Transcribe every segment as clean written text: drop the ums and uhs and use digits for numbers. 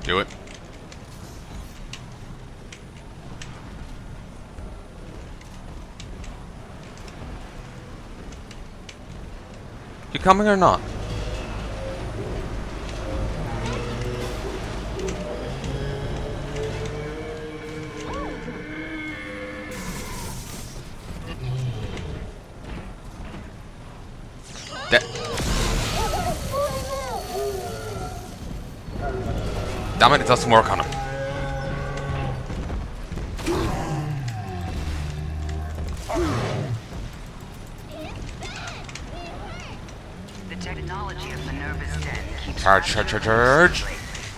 Do it. You coming or not? Damn it, it doesn't work on him. The technology of Minerva's den keeps Charge.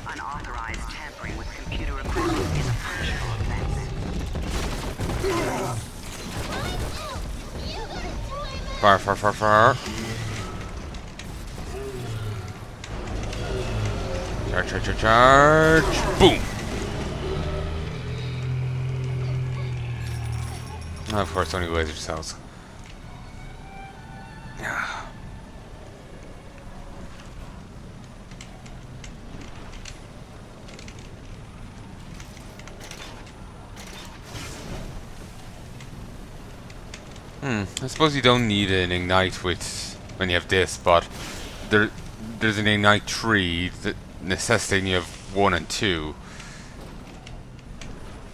unauthorized tampering with computer equipment is a punishable offense. Fire. Charge. Boom! Of course, only laser cells. I suppose you don't need an ignite with when you have this, but there's an ignite tree that necessitating you have 1 and 2,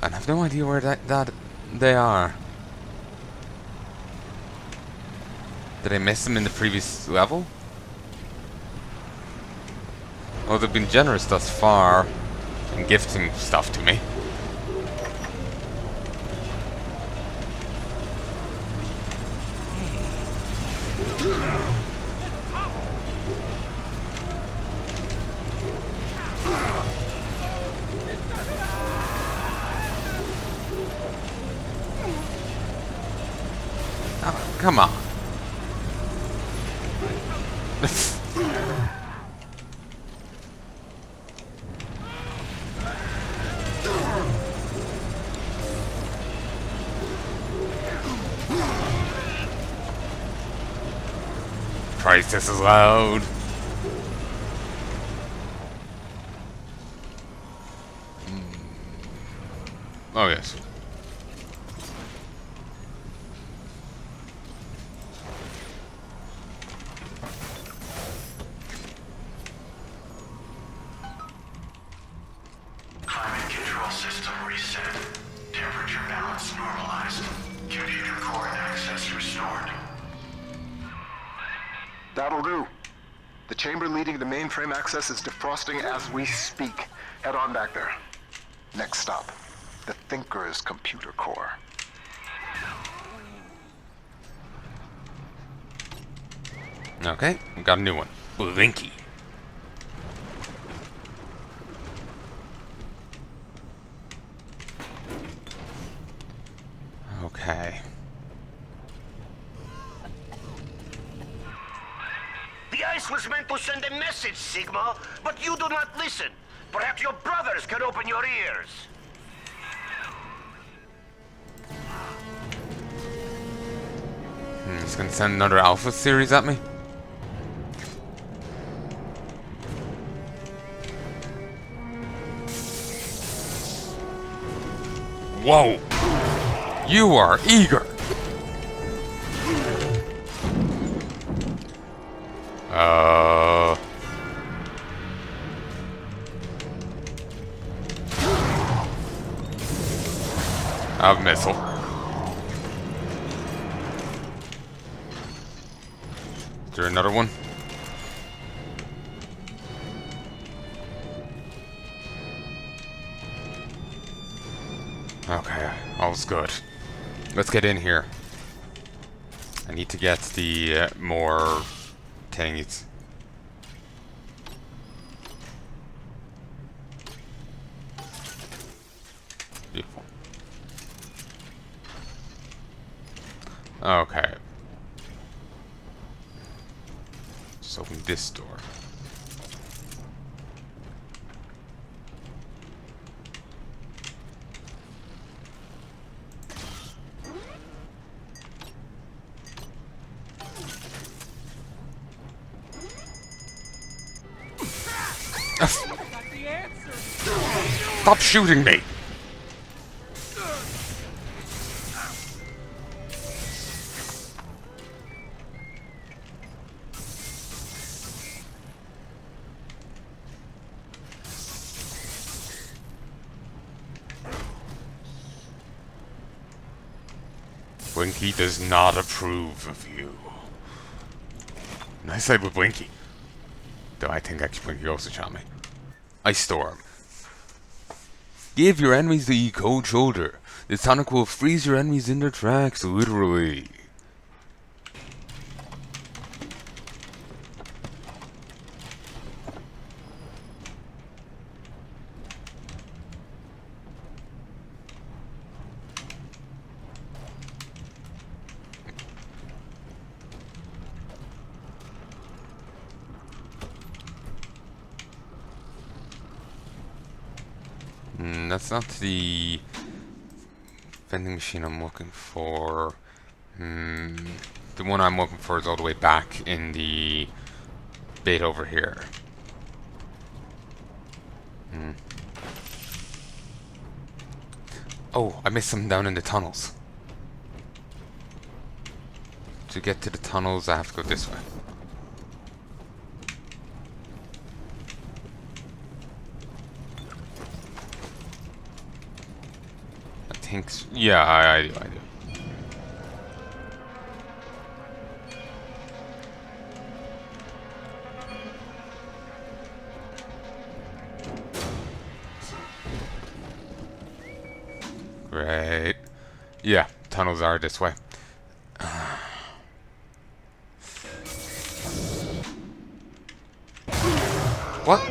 and I have no idea where that they are. Did I miss them in the previous level? Well, they've been generous thus far in gifting stuff to me. Oh, come on. Christ, this is loud. Oh, yes. Climate control system reset. Temperature balance normalized. Computer core access restored. That'll do. The chamber leading to mainframe access is defrosting as we speak. Head on back there. Next stop, the Thinker's computer core. Okay, we got a new one. Blinky. Okay. The ice was meant to send a message, Sigma, but you do not listen. Perhaps your brothers can open your ears. He's gonna send another Alpha series at me? Whoa! You are eager! I have a missile. Is there another one? Okay, all's good. Let's get in here. I need to get the more thingies. Beautiful. Okay. Just open this door. Stop shooting me! Winky does not approve of you. Nice side with Winky. Though I think actually Winky also shot me. Ice Storm. Give your enemies the cold shoulder. This tonic will freeze your enemies in their tracks, literally. That's not the vending machine I'm looking for. The one I'm looking for is all the way back in the bit over here. Oh, I missed something down in the tunnels. To get to the tunnels, I have to go this way. Yeah, I do. Great. Yeah, tunnels are this way. What?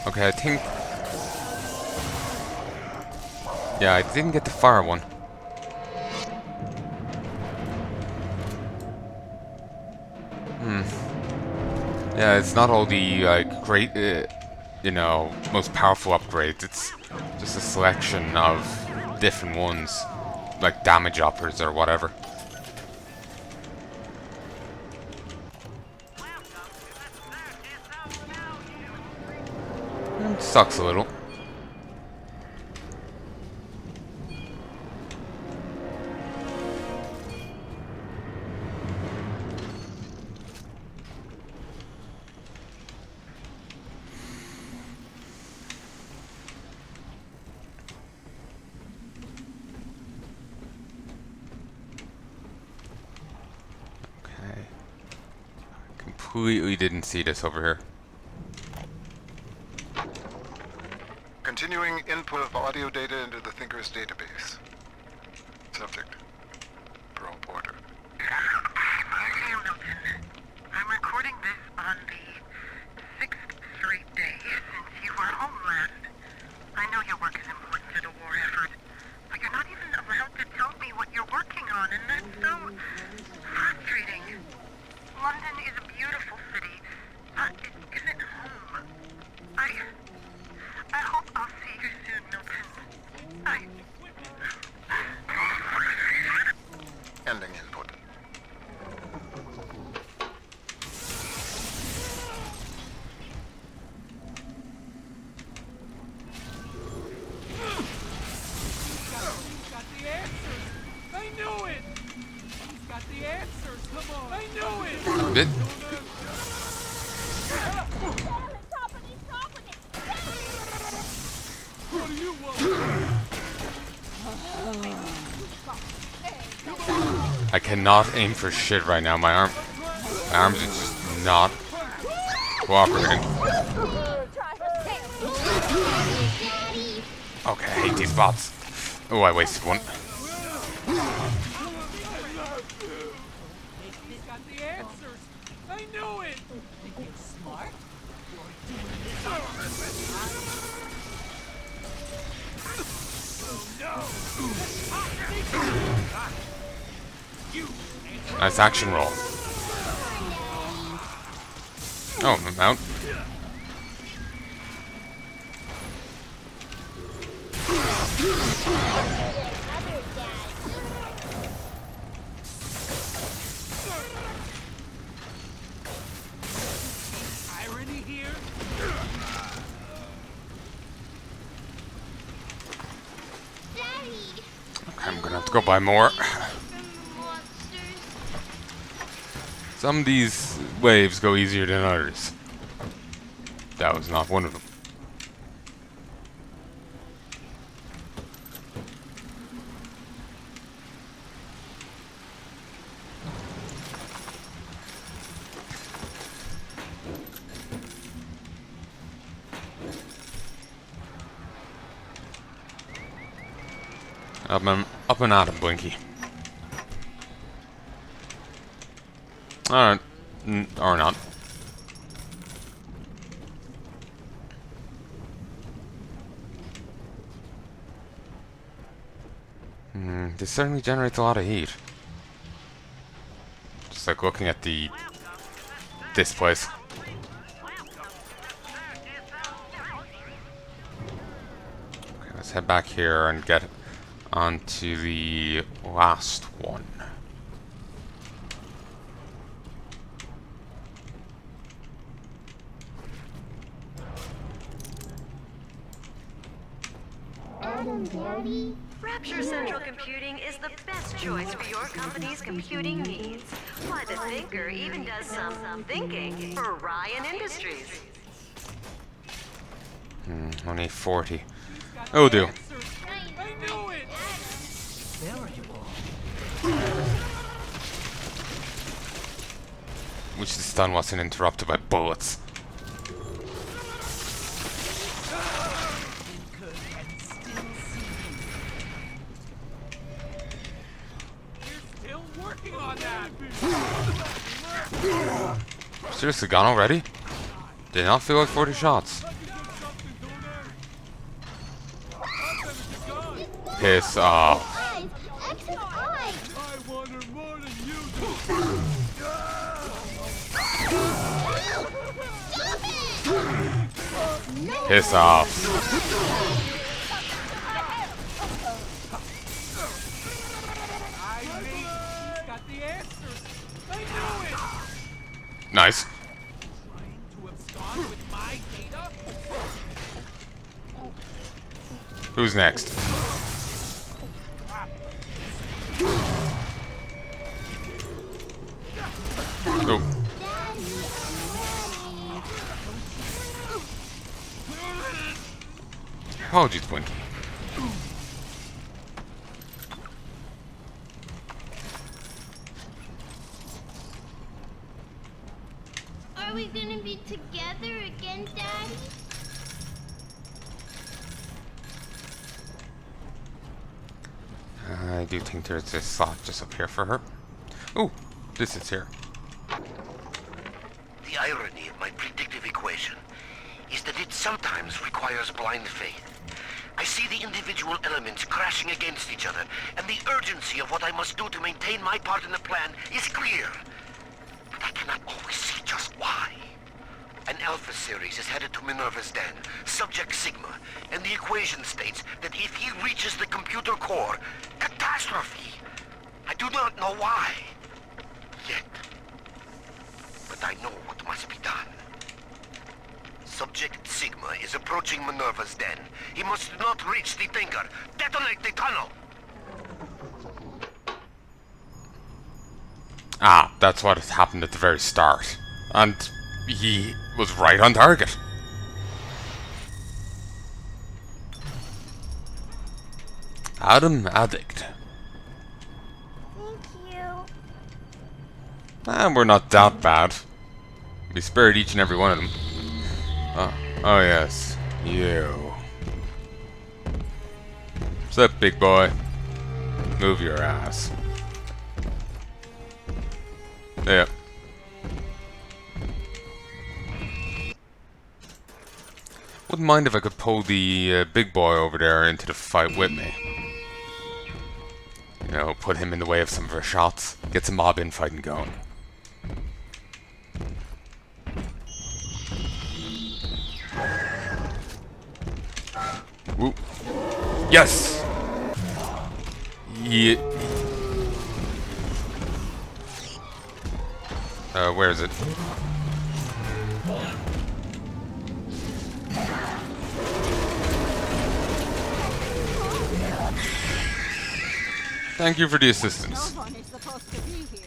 Okay, I think... Yeah, I didn't get the fire one. Yeah, it's not all the, like, great, you know, most powerful upgrades. It's just a selection of different ones. Like damage uppers or whatever. It sucks a little. Completely didn't see this over here. Continuing input of audio data into the Thinker's database. Subject: Parole Porter. Hey, Milton. I'm recording this on the 6th straight day since you were home last. I know your work is important to the war effort, but you're not even allowed to tell me what you're working on, and that's so frustrating. London is a beautiful city, but it isn't home. I hope I'll see you soon, Milton. Ending input. He's got the answers. I knew it. He's got the answers. Come on. I knew it. Bit. What do you want? I cannot aim for shit right now. My arms are just not cooperating. Okay, I hate these bots. Oh, I wasted one. He's got the answers. I knew it. Think you're smart? Nice action roll. Oh, I'm out. I'm gonna have to go buy more. Some of these waves go easier than others. That was not one of them. Up and at him, Blinky. Alright. Or not. This certainly generates a lot of heat. Just like looking at this place. Okay, let's head back here and get onto the last one. Rapture Central Computing is the best choice for your company's computing needs. Why, the Thinker even does some thinking for Ryan Industries. Only 40. Oh, do. I knew it! Wish the stun wasn't interrupted by bullets. Still working on that! Seriously, gone already? Did not feel like 40 shots. Piss off. I want her more than you do! Piss off. I think she's got the answers! I knew it! Nice. Trying to abscond with my data? Who's next? Oh. Apologies, Blinky. Are we gonna be together again, Daddy? I do think there's a slot just up here for her. Oh, this is here. The irony of my predictive equation is that it sometimes requires blind faith. I see the individual elements crashing against each other, and the urgency of what I must do to maintain my part in the plan is clear. But I cannot always see just why. An Alpha series is headed to Minerva's den, subject Sigma, and the equation states that if he reaches the computer core, catastrophe. I do not know why. Yet. But I know what must be done. Subject Sigma is approaching Minerva's den. He must not reach the Thinker. Detonate the tunnel! Ah, that's what had happened at the very start. And he was right on target. Adam Addict. Thank you. And we're not that bad. We spared each and every one of them. Oh yes, you. What's up, big boy? Move your ass. Yep. Wouldn't mind if I could pull the big boy over there into the fight with me. You know, put him in the way of some of our shots. Get some mob infighting going. Woo. Yes! Yeah. Where is it? Thank you for the assistance. No one is supposed to be here.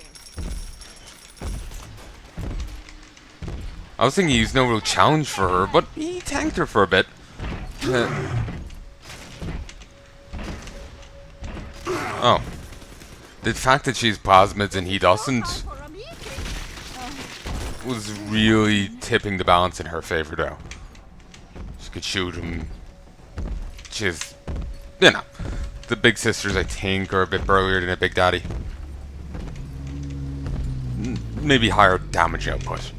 I was thinking he's no real challenge for her, but he tanked her for a bit. Oh. The fact that she's plasmids and he doesn't For a meeting. was really tipping the balance in her favor, though. She could shoot him. She's, you know, the big sisters, I think, are a bit burlier than a big daddy. Maybe higher damage output.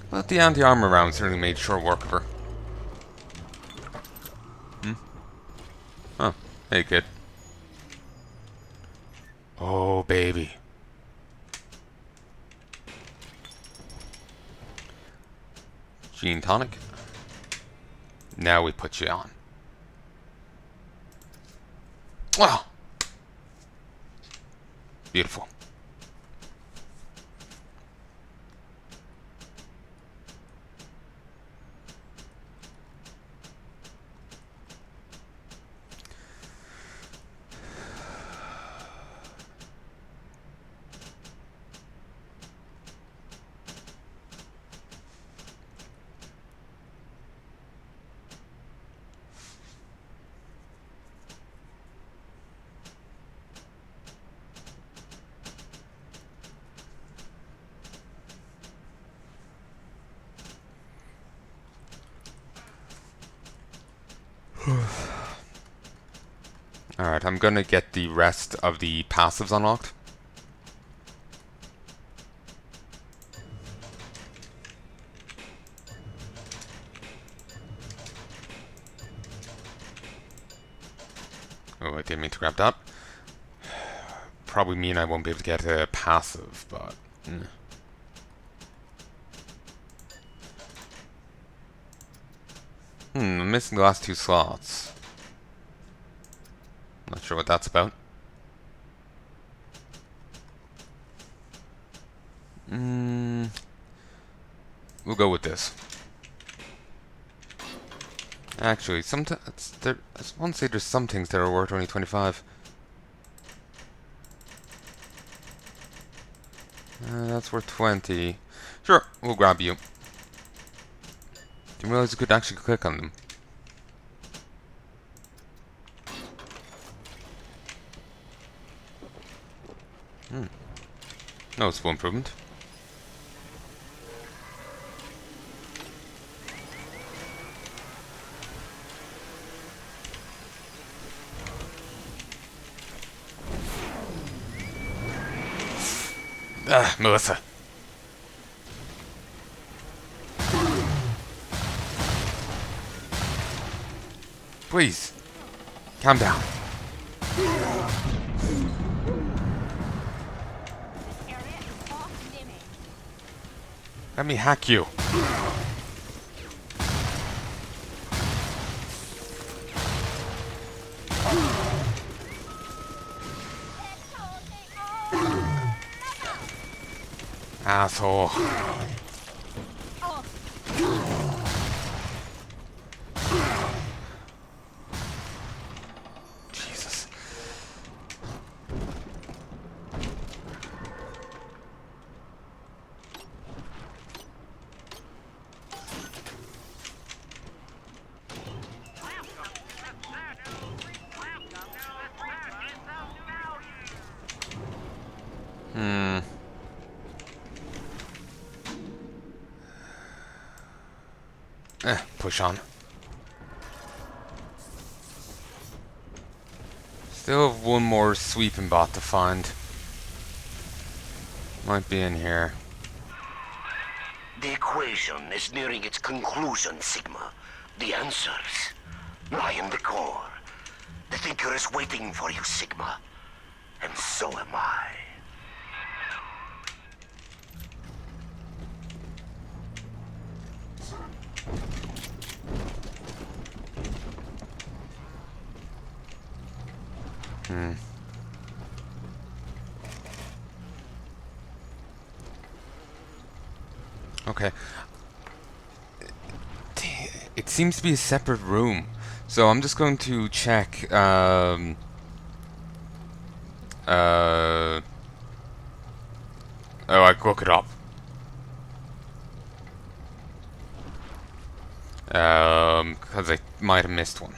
But the anti-armor round certainly made short work of her. Oh, hey kid. Oh, baby. Gene tonic. Now we put you on. Wow. Beautiful. Alright, I'm gonna get the rest of the passives unlocked. Oh, I didn't mean to grab that. Probably mean I won't be able to get a passive, but... I'm missing the last 2 slots. Not sure what that's about. We'll go with this. Actually, sometimes I want to say there's some things that are worth only 25. That's worth 20. Sure, we'll grab you. Didn't realize you could actually click on them. Noticeable improvement. Melissa. Please, calm down. Let me hack you. Asshole. Jesus. Push on. Still have one more sweeping bot to find. Might be in here. The equation is nearing its conclusion, Sigma. The answers lie in the core. The Thinker is waiting for you, Sigma. And so am I. Okay. It seems to be a separate room. So I'm just going to check, oh, I look it up. Because I might have missed one.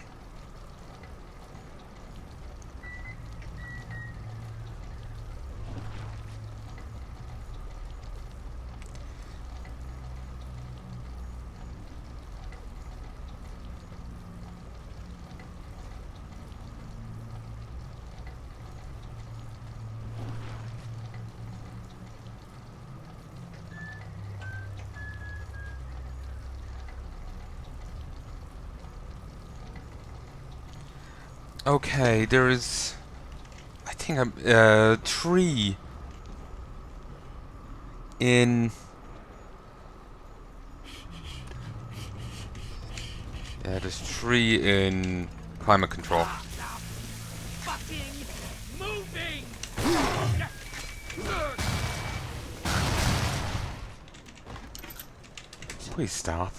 Okay, there is, I think, a tree in, yeah, there's tree in climate control. Fucking moving! Please stop.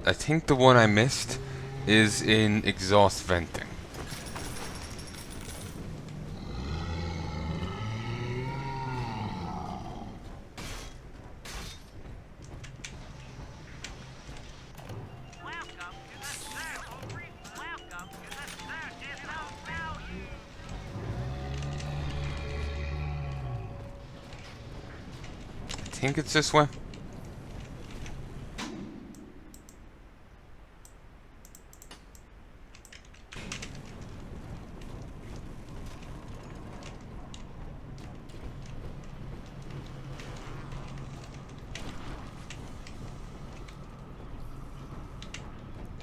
I think the one I missed is in exhaust venting. I think it's this way.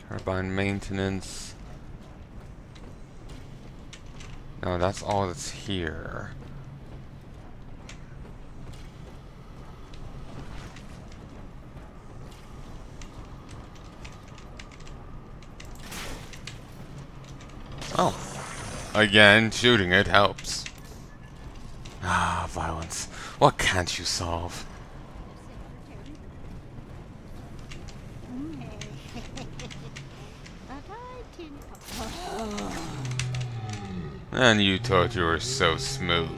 Turbine maintenance. No, that's all that's here. Oh. Again, shooting it helps. Ah, violence. What can't you solve? And you thought you were so smooth.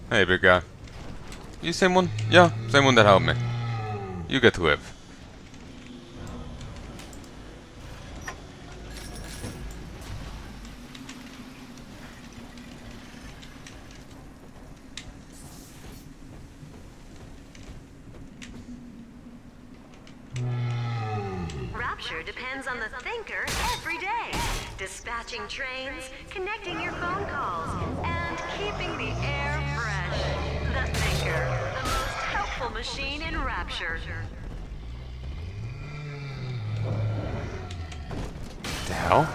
Hey, big guy. You same one? Yeah, same one that helped me. You get to live. Rapture depends on the thinker every day. Dispatching trains, connecting your phone calls, and keeping the air fresh. The thinker, the most helpful machine in Rapture. The hell?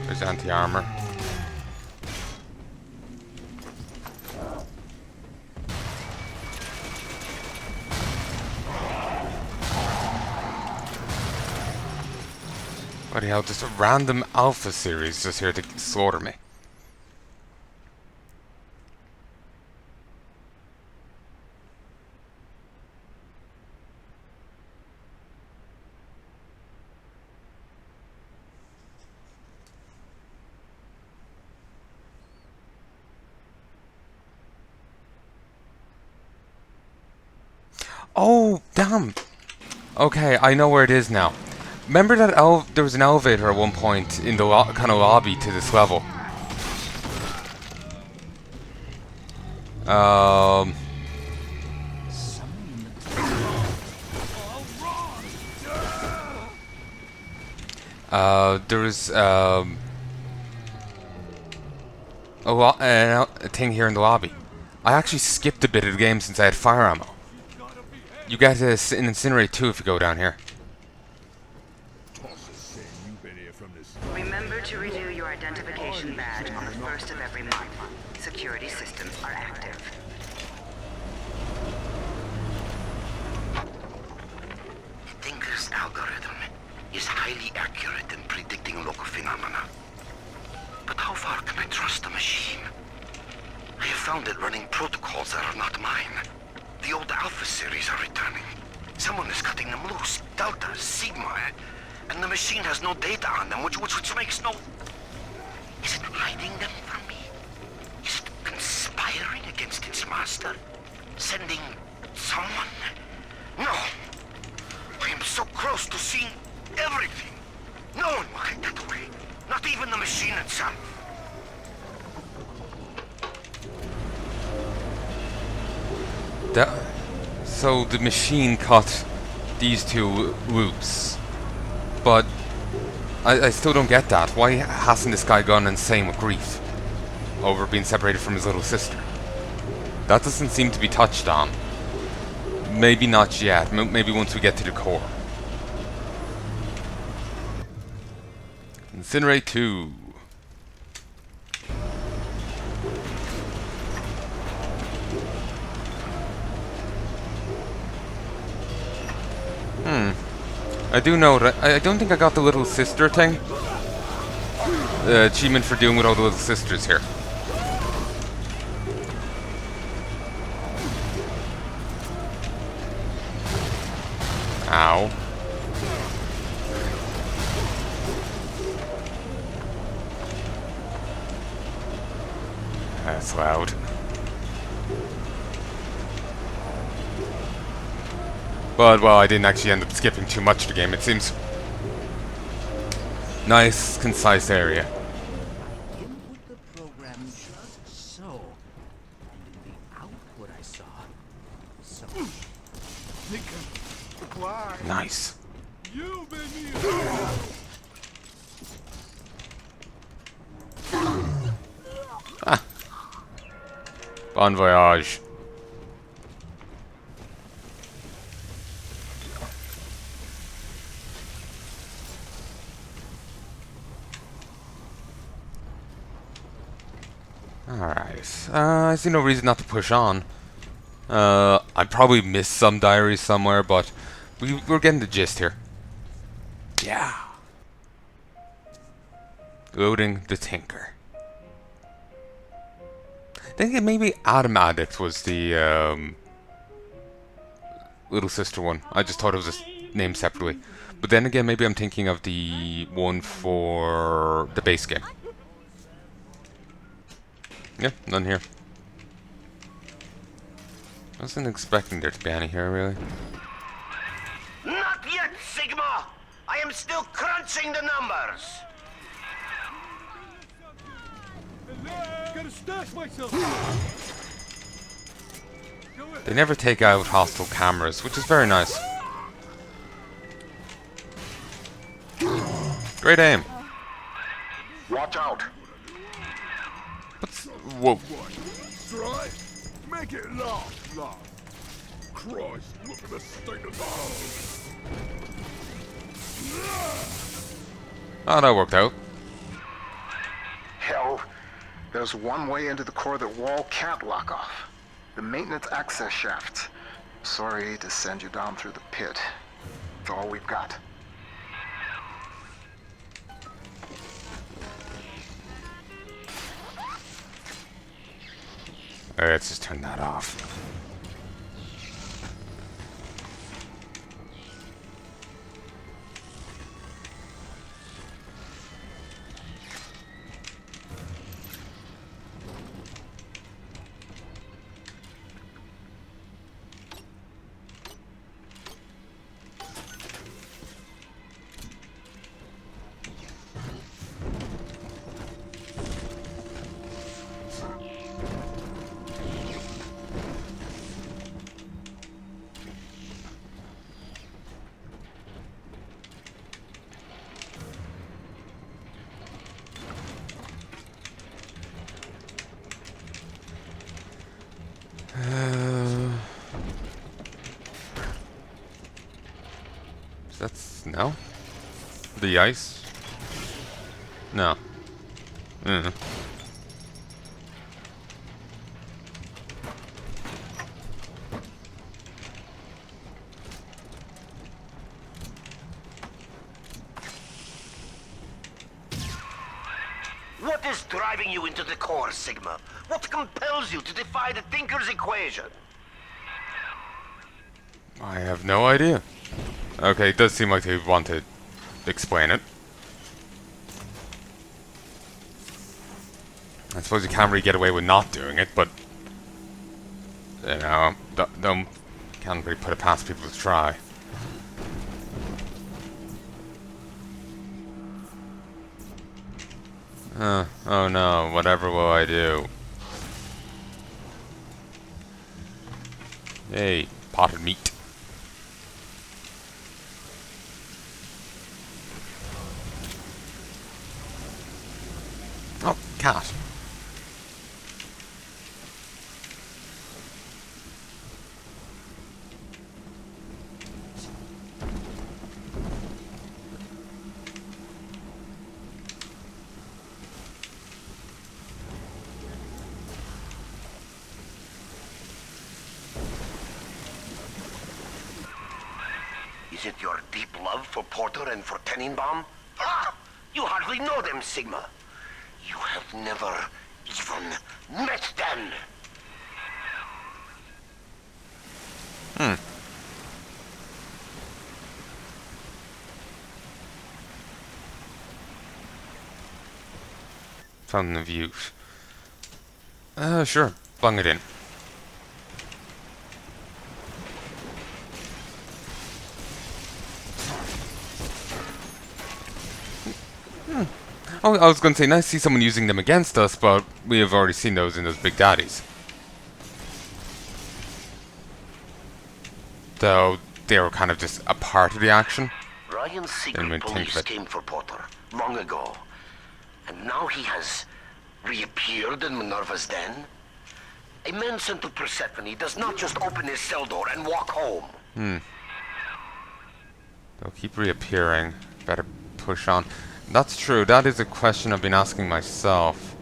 There's anti-armor. What the hell, just a random alpha series just here to slaughter me. Oh, damn! Okay, I know where it is now. Remember that there was an elevator at one point in the kind of lobby to this level? There was a thing here in the lobby. I actually skipped a bit of the game since I had fire ammo. You get to incinerate too if you go down here. Remember to renew your identification badge on the 1st of every month. Security systems are active. is highly accurate in predicting local phenomena. But how far can I trust the machine? I have found it running protocols that are not mine. The old Alpha series are returning. Someone is cutting them loose. Delta, Sigma, and the machine has no data on them, which makes no... Is it hiding them from me? Is it conspiring against its master? Sending someone? No! I am so close to seeing everything. No one will take that away. Not even the machine itself. So the machine cut these two loose. But I still don't get that. Why hasn't this guy gone insane with grief over being separated from his little sister? That doesn't seem to be touched on. Maybe not yet. Maybe once we get to the core. Incinerate 2. I do know that I don't think I got the little sister thing. The achievement for doing with all the little sisters here. Ow. That's loud. But, well, I didn't actually end up skipping too much of the game, it seems. Nice, concise area. Input the program just so. And in the output I saw. So. Why? Nice. You made me. Ah. Bon voyage. Alright, I see no reason not to push on. I probably missed some diaries somewhere, but we're getting the gist here. Yeah. Loading the Tinker. I think maybe Adam Addict was the little sister one. I just thought it was just named separately. But then again, maybe I'm thinking of the one for the base game. Yeah, none here. I wasn't expecting there to be any here, really. Not yet, Sigma! I am still crunching the numbers! Gotta stash myself. They never take out hostile cameras, which is very nice. Great aim. Watch out. Whoa. Try. Make it laugh. Christ, look at the state of the house. Oh, that worked out. Hell, there's one way into the core that wall can't lock off. The maintenance access shaft. Sorry to send you down through the pit. It's all we've got. Alright, let's just turn that off. That's no. The ice? No. What is driving you into the core, Sigma? What compels you to defy the Thinker's equation? I have no idea. Okay, it does seem like they want to explain it. I suppose you can't really get away with not doing it, but you know, can't really put it past people to try. Oh no, whatever will I do? Hey, potted meat. Oh, cat. Is it your deep love for Porter and for Tenenbaum? Ah! You hardly know them, Sigma. You have never even met them. Fountain of youth. Sure. Bung it in. Oh, I was going to say, nice to see someone using them against us, but we have already seen those in those big daddies. Though they were kind of just a part of the action. Ryan's secret police came for Porter long ago, and now he has reappeared in Minerva's den. A man sent to Persephone does not just open his cell door and walk home. They'll keep reappearing. Better push on. That's true. That is a question I've been asking myself.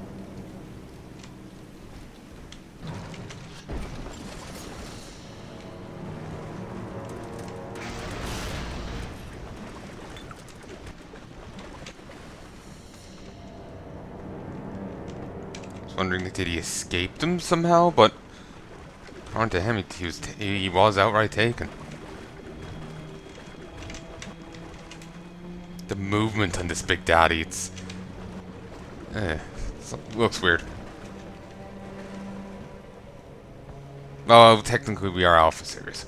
I was wondering, did he escape them somehow? But according to him, he was outright taken. The movement on this big daddy, it looks weird. Well, technically we are Alpha Series.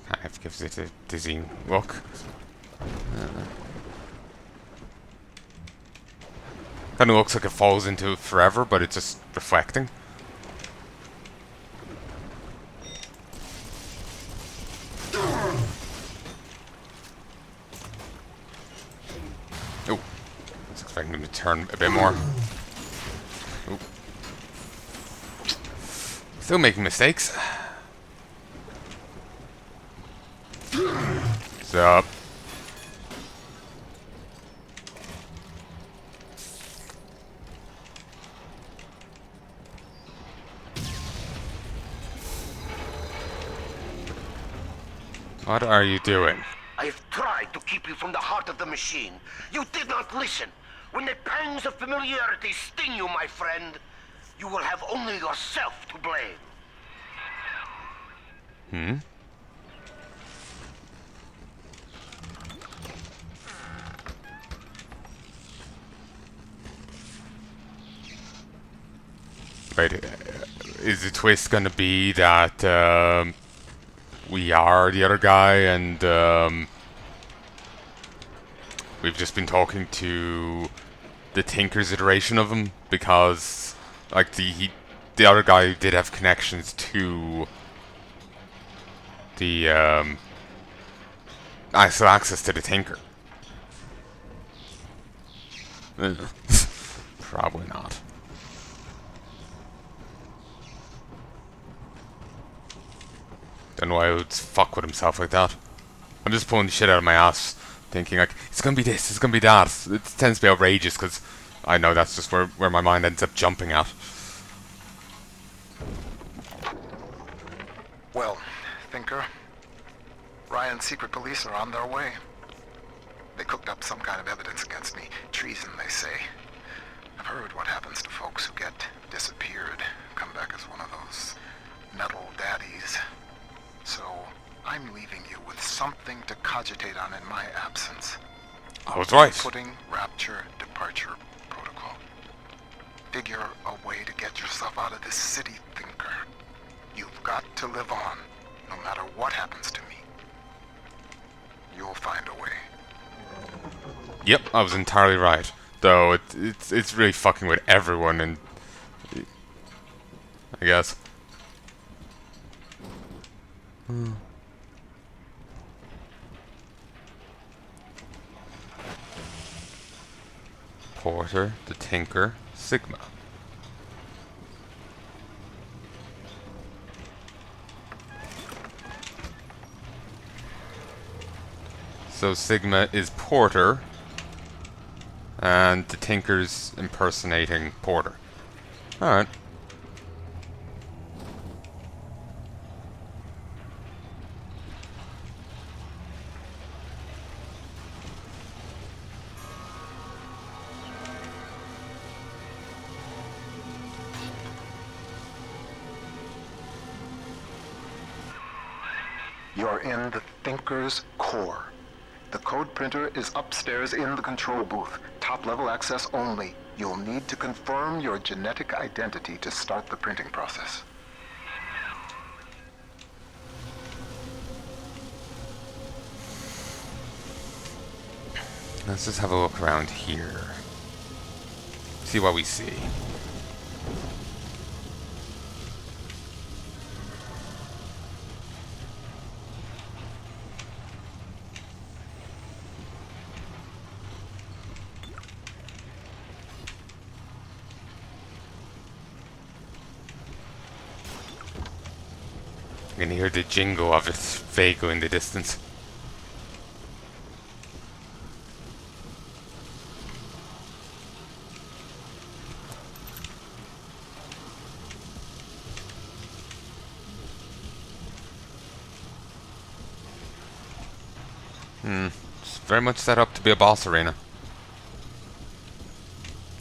Kind of gives it a dizzying look. Kind of looks like it falls into it forever, but it's just reflecting. Oh, I was expecting him to turn a bit more. Oh. Still making mistakes. What's up? What are you doing? I've tried to keep you from the heart of the machine. You did not listen. When the pangs of familiarity sting you, my friend, you will have only yourself to blame. Wait, is the twist gonna be that we are the other guy and we've just been talking to the Tinker's iteration of him? Because like the other guy did have connections to the access to the Tinker. Probably not. Don't know why he would fuck with himself like that. I'm just pulling the shit out of my ass thinking like, it's gonna be this, it's gonna be that. It tends to be outrageous, because I know that's just where my mind ends up jumping at. Well, Thinker, Ryan's secret police are on their way. They cooked up some kind of evidence against me. Treason, they say. I've heard what happens to folks who get disappeared, come back as one of those metal daddies. So, I'm leaving you with something to cogitate on in my absence. I was right. Putting Rapture Departure Protocol. Figure a way to get yourself out of this city, Thinker. You've got to live on, no matter what happens to me. You'll find a way. Yep, I was entirely right. Though it's really fucking with everyone, and I guess. Porter, the Tinker, Sigma. So Sigma is Porter, and the Tinker's impersonating Porter. Alright. You're in the Thinker's core. The code printer is upstairs in the control booth. Top-level access only. You'll need to confirm your genetic identity to start the printing process. Let's just have a look around here. See what we see. You can hear the jingle of it vaguely in the distance. It's very much set up to be a boss arena.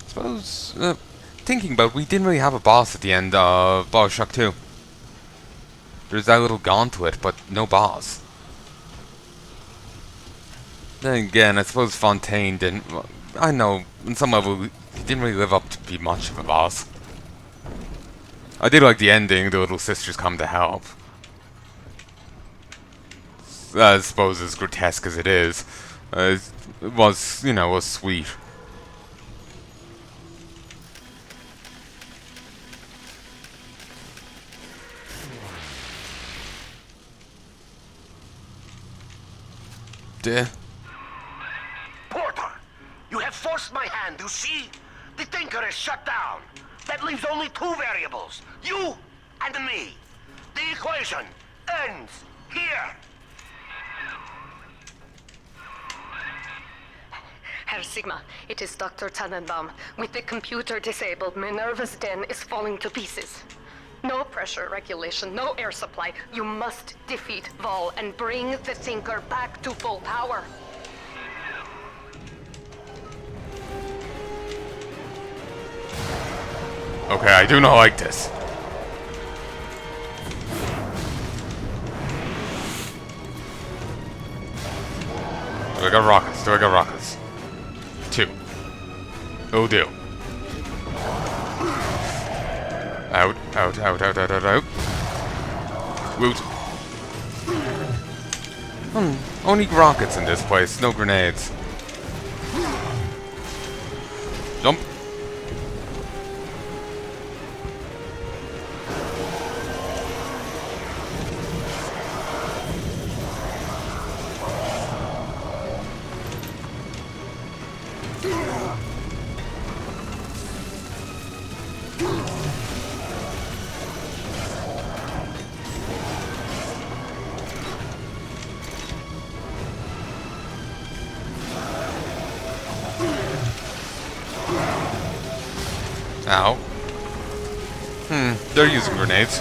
I suppose, thinking about it, we didn't really have a boss at the end of Bioshock 2. There's that little gauntlet, but no boss. Then again, I suppose Fontaine didn't... I know, on some level, he didn't really live up to be much of a boss. I did like the ending, the little sisters come to help. I suppose as grotesque as it is, it was, you know, was sweet. Porter, you have forced my hand, you see? The Tinker is shut down. That leaves only two variables, you and me. The equation ends here. Herr Sigma, it is Dr. Tannenbaum. With the computer disabled, Minerva's den is falling to pieces. No pressure regulation, no air supply. You must defeat Vol and bring the Tinker back to full power. Okay, I do not like this. Do I got rockets? Do I got rockets? 2. Oh, do. Out, out, out, out, out, out, out. Woot. Only rockets in this place, no grenades. Jump. Ow. They're using grenades.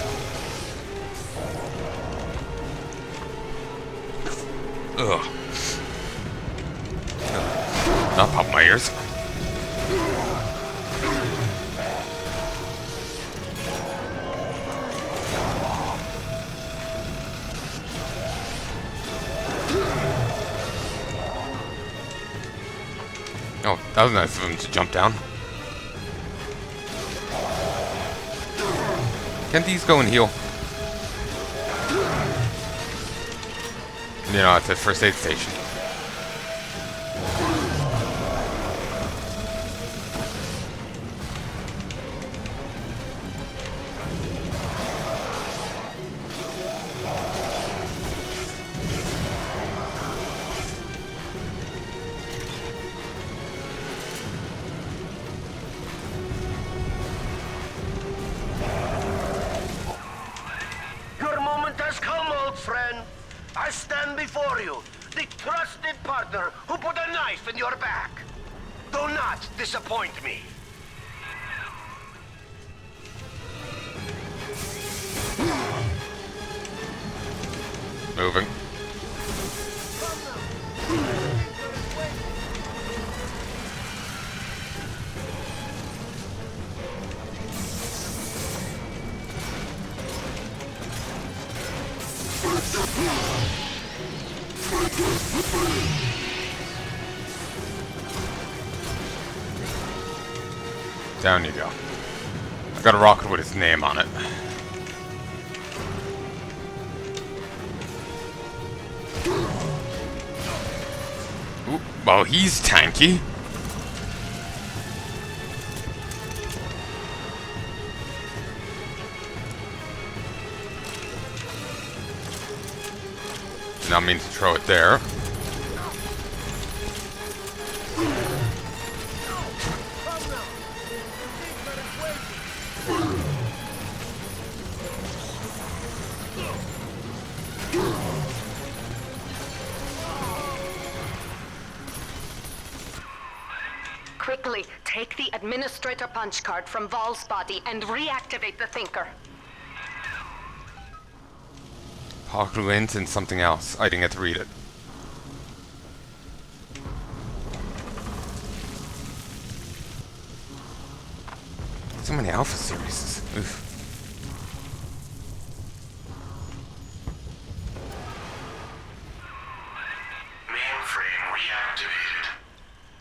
Ugh. Not pop my ears. Oh, that was nice of him to jump down. Can't these go and heal? You know, at the first aid station. Your moment has come, old friend. I stand before you, the trusted partner who put a knife in your back. Do not disappoint me. Moving. Down you go. I got a rocket with his name on it. Ooh, well, he's tanky. Did not mean to throw it there. Quickly, take the administrator punch card from Vol's body and reactivate the thinker. Parkluint and something else. I didn't get to read it. So many Alpha series. Oof. Mainframe reactivated.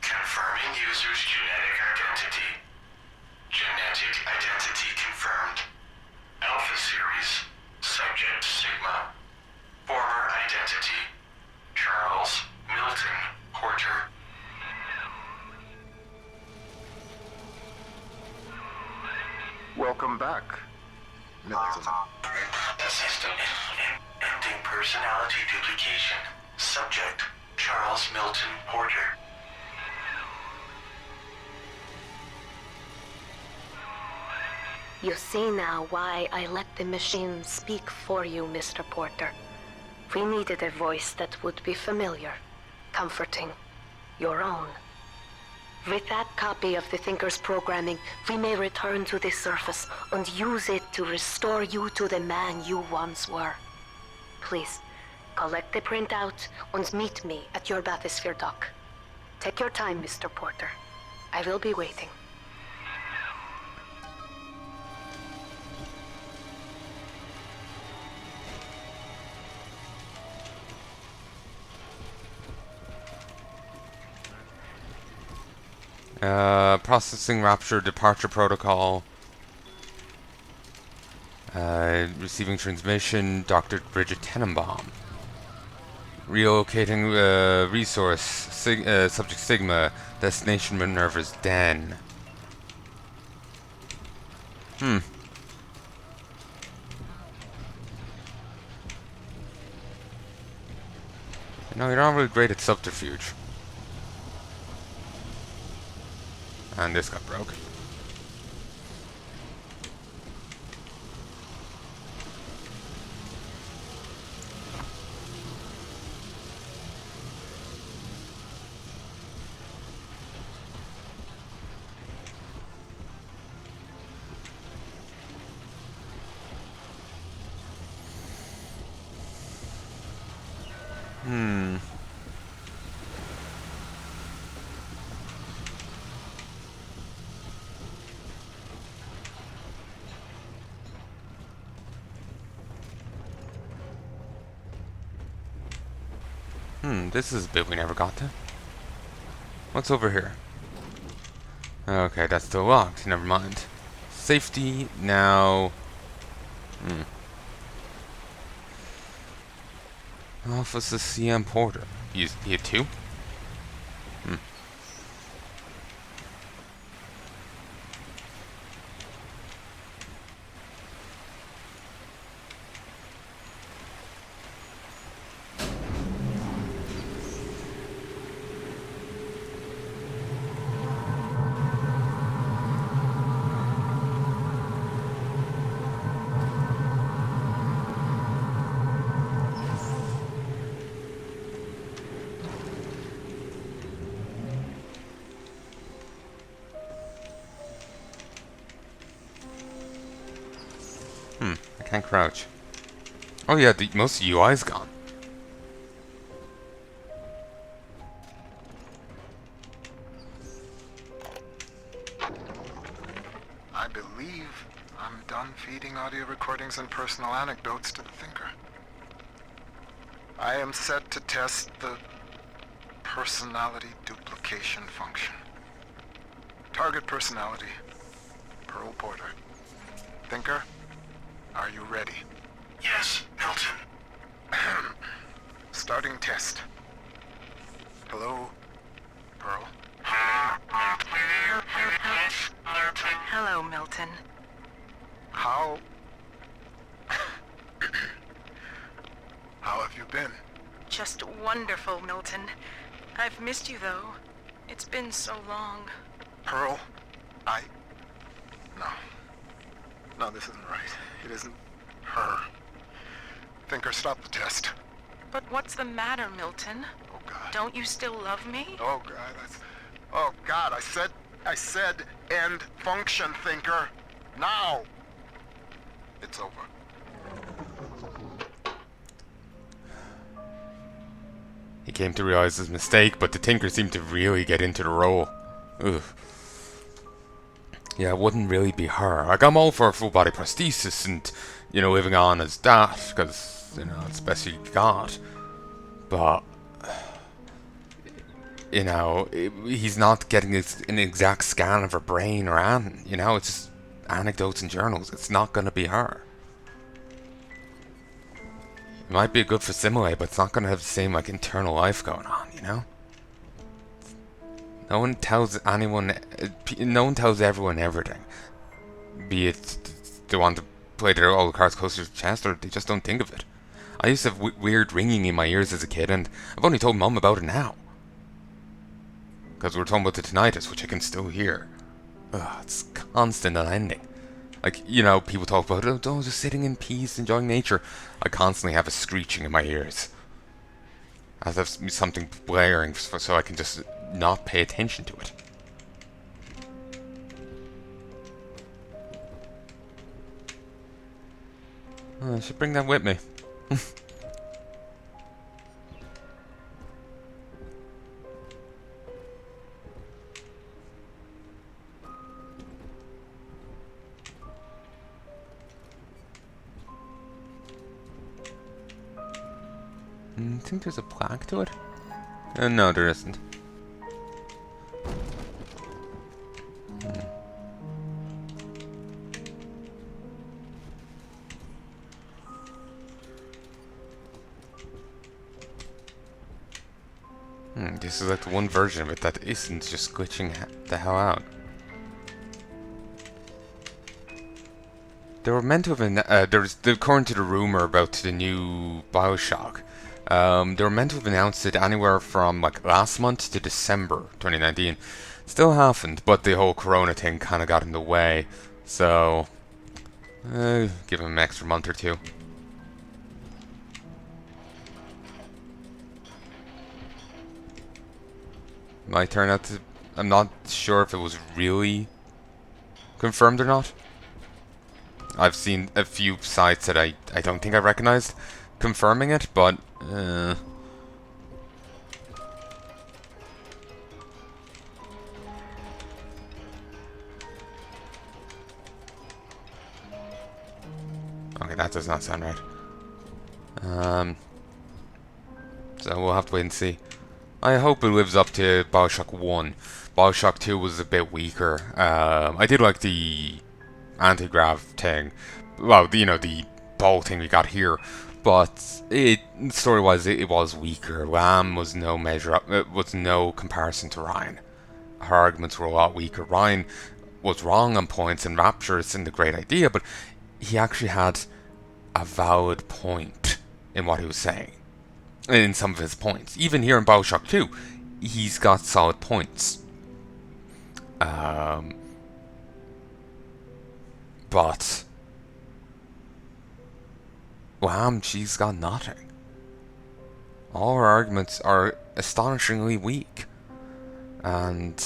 Confirming user's genetic identity. Genetic identity confirmed. Alpha series. Subject Sigma. Former identity. Charles Milton Porter. Welcome back, Milton. System ending personality duplication. Subject Charles Milton Porter. You see now why I let the machine speak for you, Mr. Porter. We needed a voice that would be familiar, comforting, your own. With that copy of the Thinker's programming, we may return to the surface and use it to restore you to the man you once were. Please, collect the printout and meet me at your bathysphere dock. Take your time, Mr. Porter. I will be waiting. Processing Rapture Departure Protocol. Receiving transmission, Dr. Bridget Tenenbaum. Relocating resource, subject Sigma, destination Minerva's den. No, you're not really great at subterfuge. And this got broke. Hmm. This is a bit we never got to. What's over here? Okay, that's still locked. Never mind. Safety now. Office of CM Porter. You had two? I can't crouch. Oh yeah, most UI's gone. I believe I'm done feeding audio recordings and personal anecdotes to the Thinker. I am set to test the personality duplication function. Target personality, Pearl Porter. Thinker, are you ready? Yes, Milton. Starting test. Hello, Pearl. Hello, Milton. How... How have you been? Just wonderful, Milton. I've missed you, though. It's been so long. Pearl, No. No, this isn't right. It isn't her. Thinker, stop the test. But what's the matter, Milton? Oh, God. Don't you still love me? Oh, God, Oh, God, I said end function, Thinker. Now! It's over. He came to realize his mistake, but the Tinker seemed to really get into the role. Ugh. Yeah, it wouldn't really be her. Like, I'm all for full body prosthesis and, you know, living on as that, because, you know, it's the best you got. But, you know, he's not getting an exact scan of her brain or anything. You know, it's just anecdotes and journals. It's not going to be her. It might be a good facsimile, but it's not going to have the same, like, internal life going on, you know? No one tells anyone, no one tells everyone everything. Be it they want to play all the cards closer to the chest, or they just don't think of it. I used to have weird ringing in my ears as a kid, and I've only told Mum about it now. Because we were talking about the tinnitus, which I can still hear. Ugh, it's constant and unending. Like, you know, people talk about, oh, just sitting in peace, enjoying nature. I constantly have a screeching in my ears. As if something blaring, so I can just not pay attention to it. Oh, I should bring that with me. I think there's a plaque to it. No, there isn't. This is like the one version of it that isn't just glitching the hell out. They were meant to have according to the rumor about the new Bioshock, they were meant to have announced it anywhere from like last month to December 2019. Still happened, but the whole Corona thing kind of got in the way. So, give them an extra month or two. Might turn out to... I'm not sure if it was really confirmed or not. I've seen a few sites that I don't think I recognized confirming it, but That does not sound right. So we'll have to wait and see. I hope it lives up to Bioshock 1. Bioshock 2 was a bit weaker. I did like the anti-grav thing. Well, the ball thing we got here. But story-wise, it was weaker. Lamb was no measure up. It was no comparison to Ryan. Her arguments were a lot weaker. Ryan was wrong on points, and Rapture isn't a great idea, but he actually had a valid point in what he was saying. In some of his points. Even here in Bioshock 2, he's got solid points. But Lamb, she's got nothing. All her arguments are astonishingly weak. And,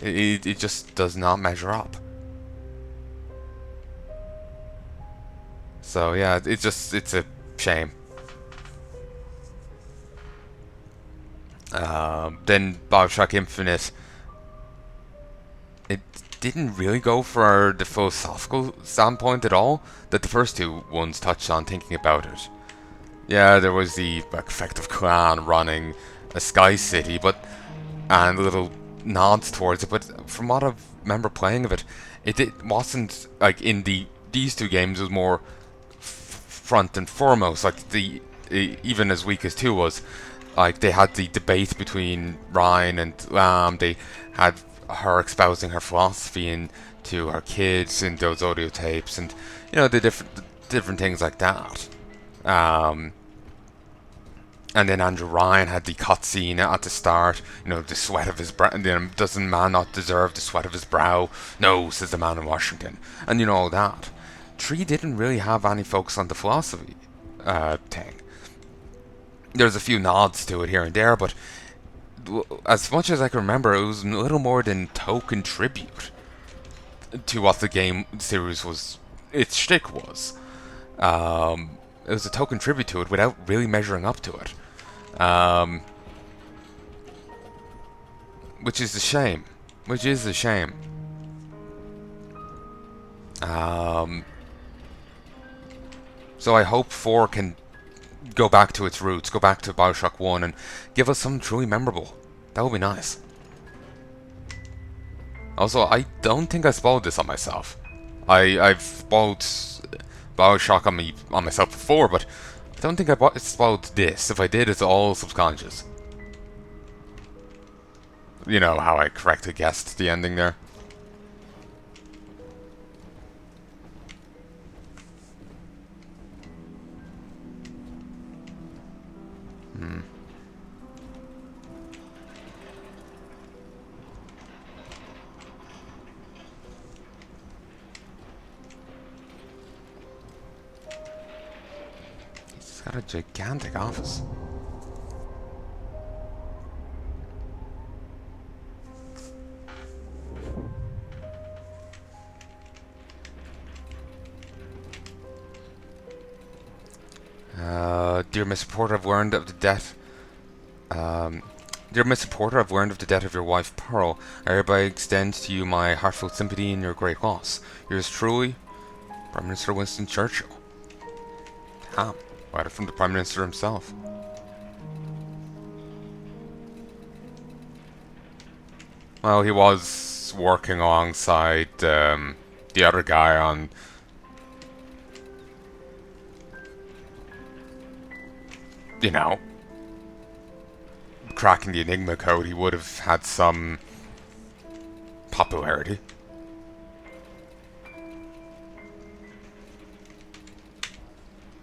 it just does not measure up. So yeah, it's a shame. Then Bioshock Infinite, it didn't really go for the philosophical standpoint at all that the first two ones touched on thinking about it. Yeah, there was the effective clan running a sky city, and little nods towards it, but from what I remember playing of it, it wasn't like in these two games. It was more front and foremost, like even as weak as 2 was. Like, they had the debate between Ryan and Lamb. They had her espousing her philosophy into her kids in those audio tapes, and the different things like that. And then Andrew Ryan had the cutscene at the start. The sweat of his brow. Doesn't man not deserve the sweat of his brow? No, says the man in Washington. And all that. 3 didn't really have any focus on the philosophy thing. There's a few nods to it here and there, but as much as I can remember, it was a little more than token tribute to what the game series was, its shtick was. It was a token tribute to it without really measuring up to it. Which is a shame. So I hope 4 can go back to its roots, go back to Bioshock 1 and give us something truly memorable. That would be nice. Also, I don't think I spoiled this on myself. I've spoiled Bioshock on myself before, but I don't think I spoiled this. If I did, it's all subconscious. You know how I correctly guessed the ending there? He's got a gigantic office. Dear Miss Porter, I've learned of the death. Dear Miss Porter, I've learned of the death of your wife, Pearl. I hereby extend to you my heartfelt sympathy in your great loss. Yours truly, Prime Minister Winston Churchill. Damn, letter from the Prime Minister himself. Well, he was working alongside the other guy on cracking the Enigma code. He would have had some popularity.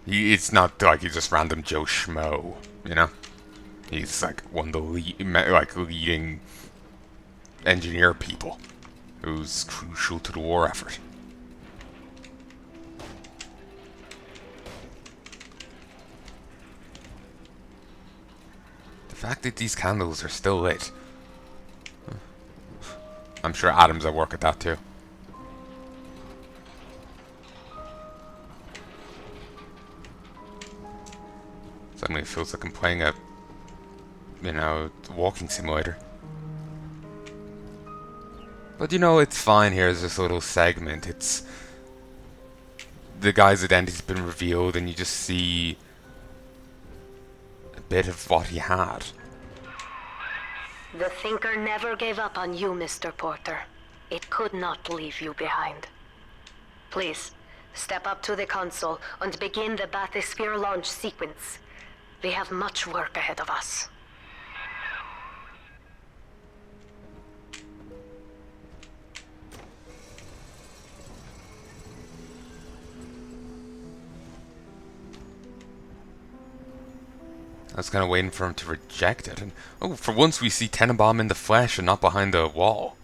It's not like he's just random Joe Schmo, He's like one of the leading engineer people who's crucial to the war effort. The fact that these candles are still lit. I'm sure Adam's at work at that too. Suddenly it feels like I'm playing a, walking simulator. But it's fine here as this little segment. the guy's identity's been revealed, and you just see a bit of what he had. The Thinker never gave up on you, Mr. Porter. It could not leave you behind. Please, step up to the console and begin the bathysphere launch sequence. We have much work ahead of us. I was kind of waiting for him to reject it, and oh, for once we see Tenenbaum in the flesh and not behind the wall.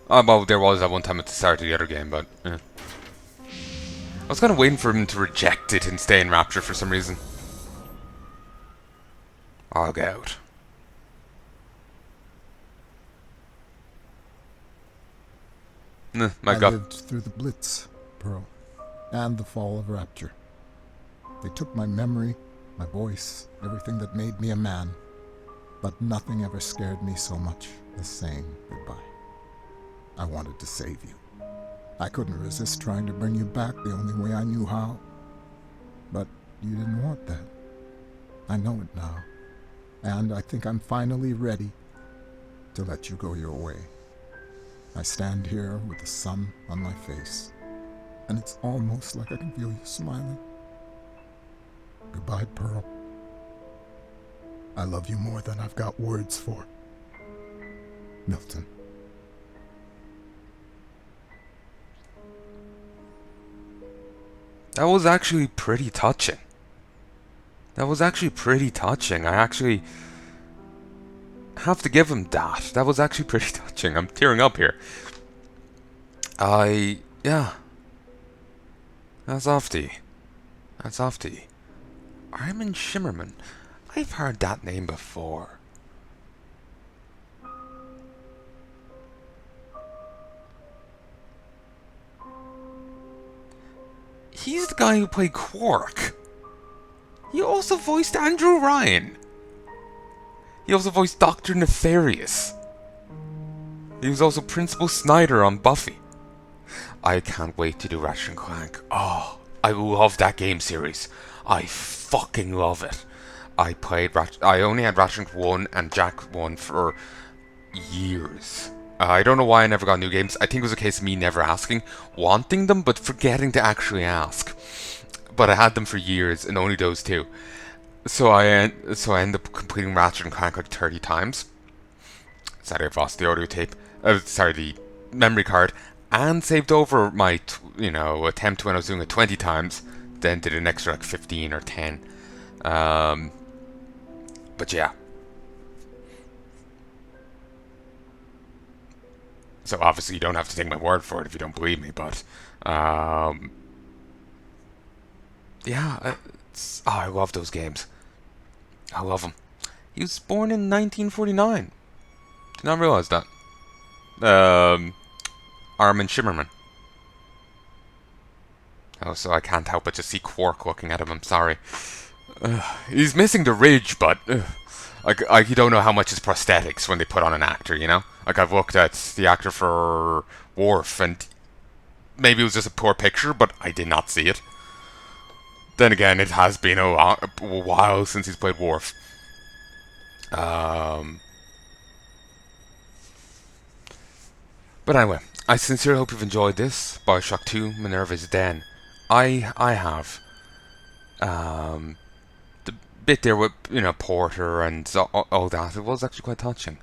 Oh, well, there was that one time at the start of the other game, but I was kind of waiting for him to reject it and stay in Rapture for some reason. I'll get out. My I God. lived through the Blitz, Pearl, and the fall of Rapture. They took my memory, my voice, everything that made me a man, but nothing ever scared me so much as saying goodbye. I wanted to save you. I couldn't resist trying to bring you back the only way I knew how. But you didn't want that. I know it now, and I think I'm finally ready to let you go your way. I stand here with the sun on my face, and it's almost like I can feel you smiling. Goodbye, Pearl. I love you more than I've got words for. Milton. That was actually pretty touching. I actually have to give him that. That was actually pretty touching. I'm tearing up here. Yeah. That's Ofty. Armin Shimmerman. I've heard that name before. He's the guy who played Quark. He also voiced Andrew Ryan. He also voiced Dr. Nefarious. He was also Principal Snyder on Buffy. I can't wait to do Ratchet & Clank. Oh, I love that game series. I fucking love it. I only had Ratchet 1 and Jack 1 for years. I don't know why I never got new games. I think it was a case of me never asking, wanting them, but forgetting to actually ask. But I had them for years, and only those two. So I ended up completing Ratchet & Clank like 30 times. Sadly, I've lost the audio tape. The memory card, and saved over my, attempt when I was doing it 20 times. Then did an extra like 15 or 10. But yeah. So obviously you don't have to take my word for it if you don't believe me, but yeah, I love those games. I love them. He was born in 1949. Did not realize that. Armin Shimmerman. Oh, so I can't help but just see Quark looking at him. I'm sorry. He's missing the ridge, but you don't know how much is prosthetics when they put on an actor, you know? Like, I've looked at the actor for Worf, and maybe it was just a poor picture, but I did not see it. Then again, it has been a while since he's played Worf. But anyway, I sincerely hope you've enjoyed this. Bioshock 2, Minerva's Den. I have. The bit there with, Porter and all that, it was actually quite touching.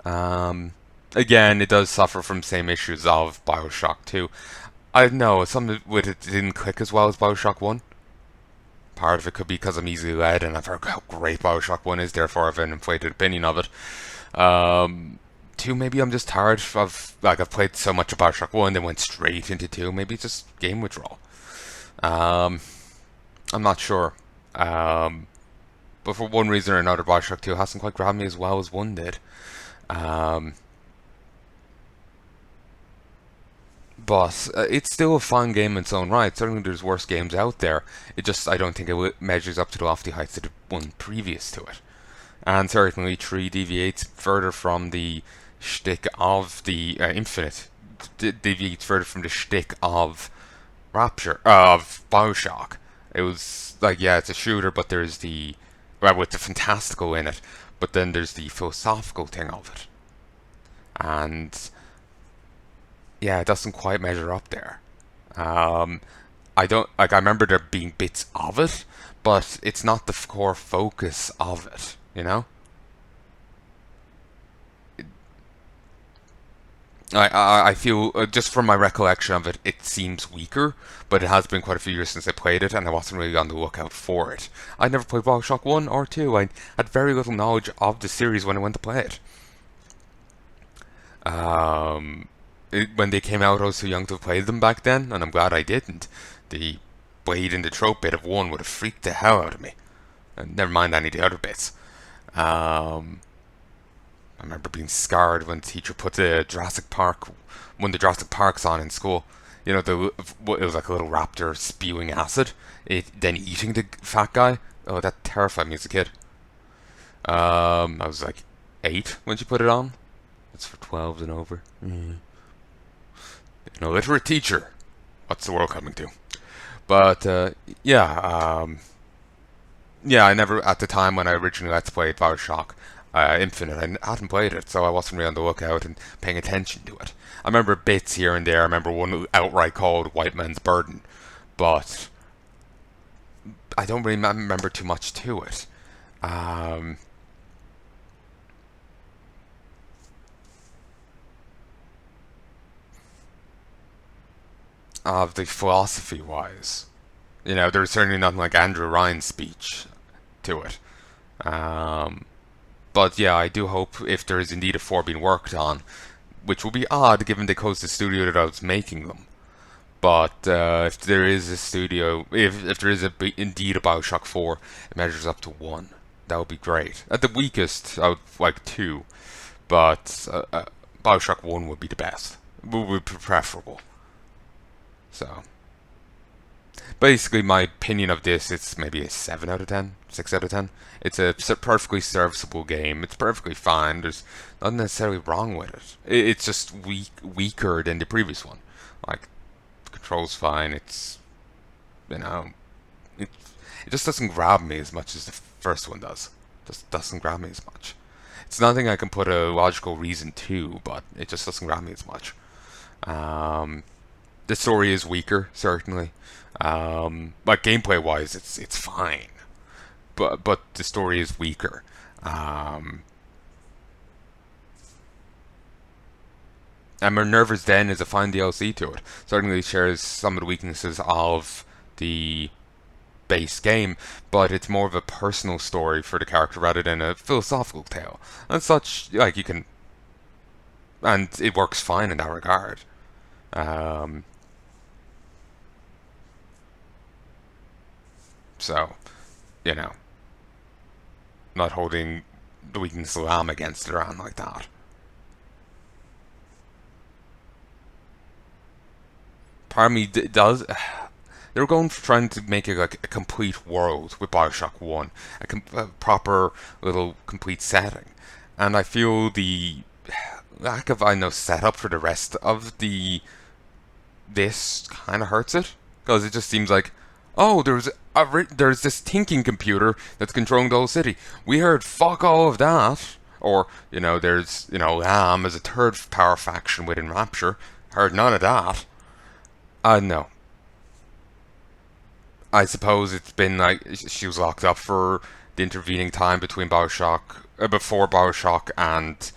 Again, it does suffer from same issues of Bioshock 2. I know, some with it didn't click as well as Bioshock 1. Part of it could be because I'm easily led and I've heard how great Bioshock 1 is, therefore I have an inflated opinion of it. 2, maybe I'm just tired of, I've played so much of Bioshock 1, then went straight into 2. Maybe it's just game withdrawal. I'm not sure. But for one reason or another, Bioshock 2 hasn't quite grabbed me as well as 1 did. But it's still a fun game in its own right. Certainly there's worse games out there. I don't think it measures up to the lofty heights of the one previous to it. And certainly 3 deviates further from the shtick of the Infinite deviates further from the shtick of Bioshock. It was like, yeah, it's a shooter, but there's with the fantastical in it, but then there's the philosophical thing of it, and yeah, it doesn't quite measure up there. I don't like. I remember there being bits of it, but it's not the core focus of it. You know. I feel, just from my recollection of it, it seems weaker, but it has been quite a few years since I played it, and I wasn't really on the lookout for it. I never played Bioshock 1 or 2. I had very little knowledge of the series when I went to play it. When they came out, I was too young to have played them back then, and I'm glad I didn't. The blade in the throat bit of 1 would have freaked the hell out of me. And never mind any of the other bits. I remember being scarred when the teacher put one of the Jurassic Parks on in school. You know, it was like a little raptor spewing acid, then eating the fat guy. Oh, that terrified me as a kid. I was like 8 when she put it on. It's for 12s and over. An illiterate teacher. What's the world coming to? But yeah, I never, at the time when I originally Let's Played Bioshock Infinite, I hadn't played it, so I wasn't really on the lookout and paying attention to it. I remember bits here and there. I remember one outright called White Man's Burden, but I don't really remember too much to it. Of the philosophy-wise, you know, there's certainly nothing like Andrew Ryan's speech to it. But yeah, I do hope, if there is indeed a 4 being worked on, which will be odd given they closed the studio that I was making them. But if there is a studio, if there is indeed a Bioshock 4, it measures up to 1. That would be great. At the weakest, I would like 2, but Bioshock 1 would be the best. Would be preferable. So, basically, my opinion of this, it's maybe a 7 out of 10, 6 out of 10. It's a perfectly serviceable game. It's perfectly fine. There's nothing necessarily wrong with it. It's just weaker than the previous one. Like, the control's fine. It's, you know, it just doesn't grab me as much as the first one does. Just doesn't grab me as much. It's nothing I can put a logical reason to, but it just doesn't grab me as much. The story is weaker, certainly. But gameplay-wise, it's fine. But the story is weaker. And Minerva's Den is a fine DLC to it. Certainly shares some of the weaknesses of the base game, but it's more of a personal story for the character rather than a philosophical tale. And such, like, you can... And it works fine in that regard. So, you know, not holding the weakness of Lamb against it around like that. Part of me does... They were going for trying to make it like a complete world with Bioshock 1. A proper little complete setting. And I feel the lack of, setup for the rest of this kind of hurts it. Because it just seems like, oh, there's this thinking computer that's controlling the whole city. We heard fuck all of that. Or, there's, Lamb as a third power faction within Rapture. Heard none of that. No. I suppose it's been like she was locked up for the intervening time between before Bioshock and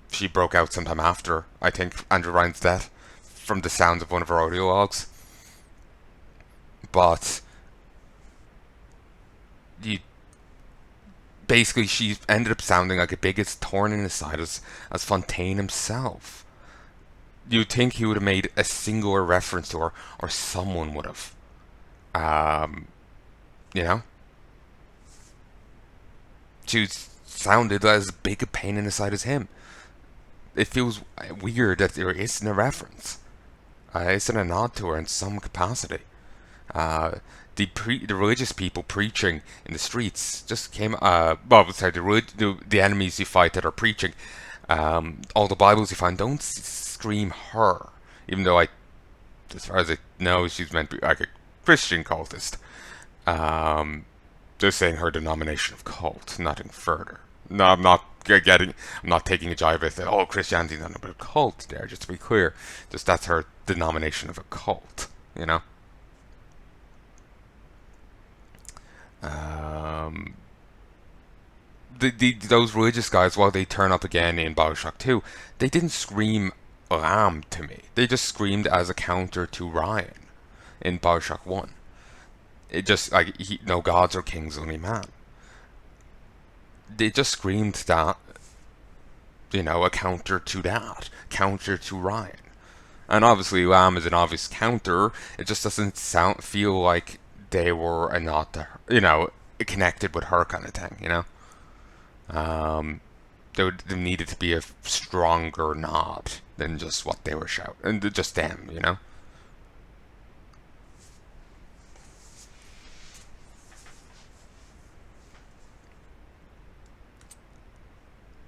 she broke out sometime after, I think, Andrew Ryan's death, from the sounds of one of her audio logs. But basically she ended up sounding like the biggest thorn in his side as Fontaine himself. You'd think he would have made a singular reference to her, or someone would have. She sounded as big a pain in the side as him. It feels weird that there isn't a reference. Isn't a nod to her in some capacity. The religious people preaching in the streets just came... the enemies you fight that are preaching All the Bibles you find don't scream her, even though as far as I know, she's meant to be like a Christian cultist. Just saying her denomination of cult, nothing further. No, I'm not taking a jive with it. Oh, Christianity's not about a cult there, just to be clear. Just that's her denomination of a cult, you know? Those religious guys, while they turn up again in Bioshock 2, they didn't scream Lamb to me. They just screamed as a counter to Ryan in Bioshock 1. It just, like, no gods or kings, only man. They just screamed that, you know, a counter to that. Counter to Ryan. And obviously, Lamb is an obvious counter. It just doesn't feel like they were not, you know, connected with her kind of thing, you know? There needed to be a stronger nod than just what they were shouting. And just them, you know?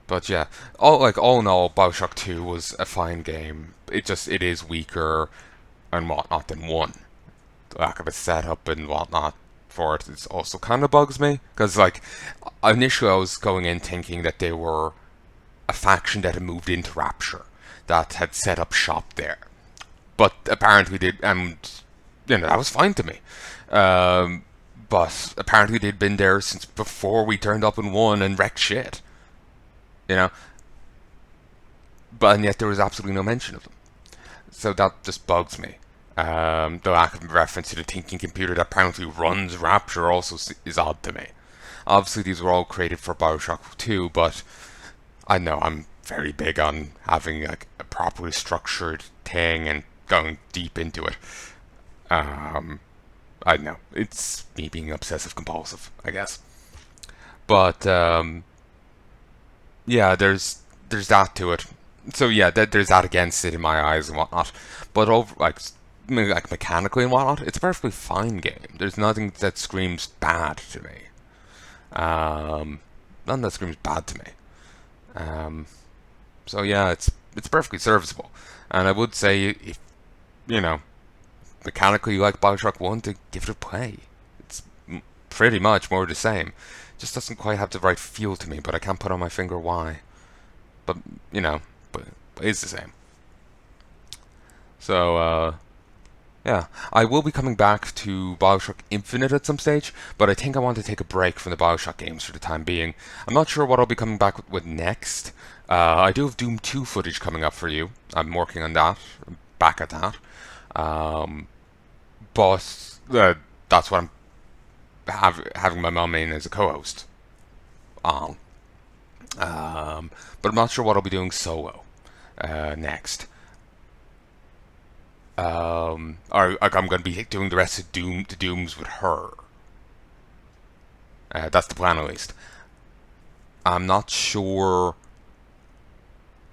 But yeah, all in all, Bioshock 2 was a fine game. It is weaker and whatnot than 1. The lack of a setup and whatnot for it is also kind of bugs me. Because, like, initially I was going in thinking that they were a faction that had moved into Rapture, that had set up shop there. But apparently and, you know, that was fine to me. But apparently they'd been there since before we turned up in 1 and wrecked shit. You know? And yet there was absolutely no mention of them. So that just bugs me. The lack of reference to the thinking computer that apparently runs Rapture also is odd to me. Obviously these were all created for Bioshock 2, but I know I'm very big on having like a properly structured thing and going deep into it. I know, it's me being obsessive compulsive, I guess. But yeah, there's that to it. So yeah, there's that against it in my eyes and whatnot. But like mechanically and whatnot, it's a perfectly fine game. There's nothing that screams bad to me. None that screams bad to me. So yeah, it's perfectly serviceable. And I would say, if you know, mechanically you like Bioshock 1, to give it a play. It's pretty much more the same. Just doesn't quite have the right feel to me, but I can't put on my finger why. But, you know, but it's the same. So, yeah. I will be coming back to Bioshock Infinite at some stage, but I think I want to take a break from the Bioshock games for the time being. I'm not sure what I'll be coming back with next. I do have Doom 2 footage coming up for you. I'm working on that. Back at that. But that's what I'm having my mum in as a co-host on. But I'm not sure what I'll be doing solo next. Or like I'm going to be doing the rest of the Dooms with her. That's the plan, at least. I'm not sure.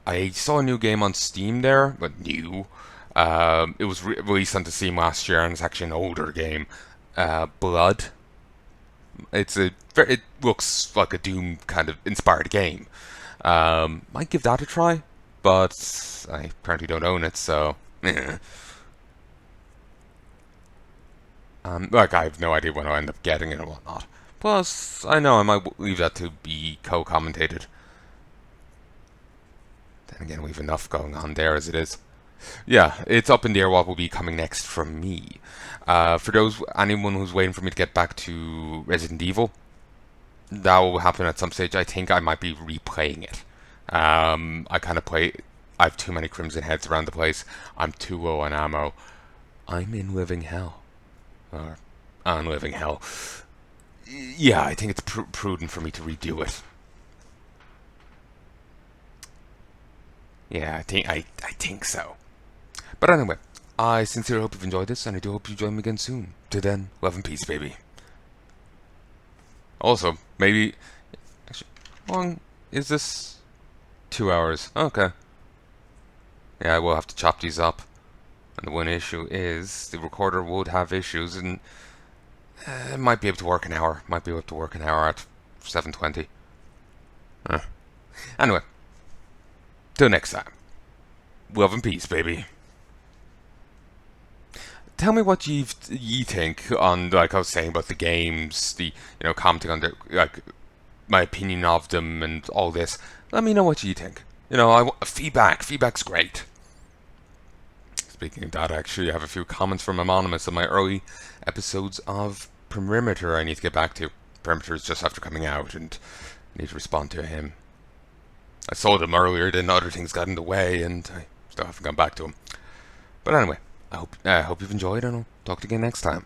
I saw a new game on Steam there, but new. It was released on Steam last year, and it's actually an older game. Blood. It looks like a Doom kind of inspired game. Might give that a try, but I apparently don't own it, so like I have no idea when I'll end up getting it and whatnot. Plus, I know I might leave that to be co-commentated. Then again, we have enough going on there as it is. Yeah, it's up in the air what will be coming next from me. For anyone who's waiting for me to get back to Resident Evil, that will happen at some stage. I think I might be replaying it. I kind of I have too many Crimson Heads around the place. I'm too low on ammo. I'm in living hell. Or on living hell. Yeah, I think it's prudent for me to redo it. Yeah, I think so. But anyway, I sincerely hope you've enjoyed this, and I do hope you join me again soon. Till then, love and peace, baby. Also, maybe... Actually, how long is this? 2 hours. Okay. Yeah, I will have to chop these up. And the one issue is, the recorder would have issues, and... it might be able to work an hour. Might be able to work an hour at 7:20. Anyway. Till next time. Love and peace, baby. Tell me what ye think on, like I was saying, about the games, commenting on my opinion of them and all this. Let me know what you think. Feedback's great. Speaking of that, actually, I have a few comments from Anonymous on my early episodes of Perimeter I need to get back to. Perimeter is just after coming out, and I need to respond to him. I saw them earlier, then other things got in the way, and I still haven't gone back to him. But anyway, I hope you've enjoyed, and I'll talk to you again next time.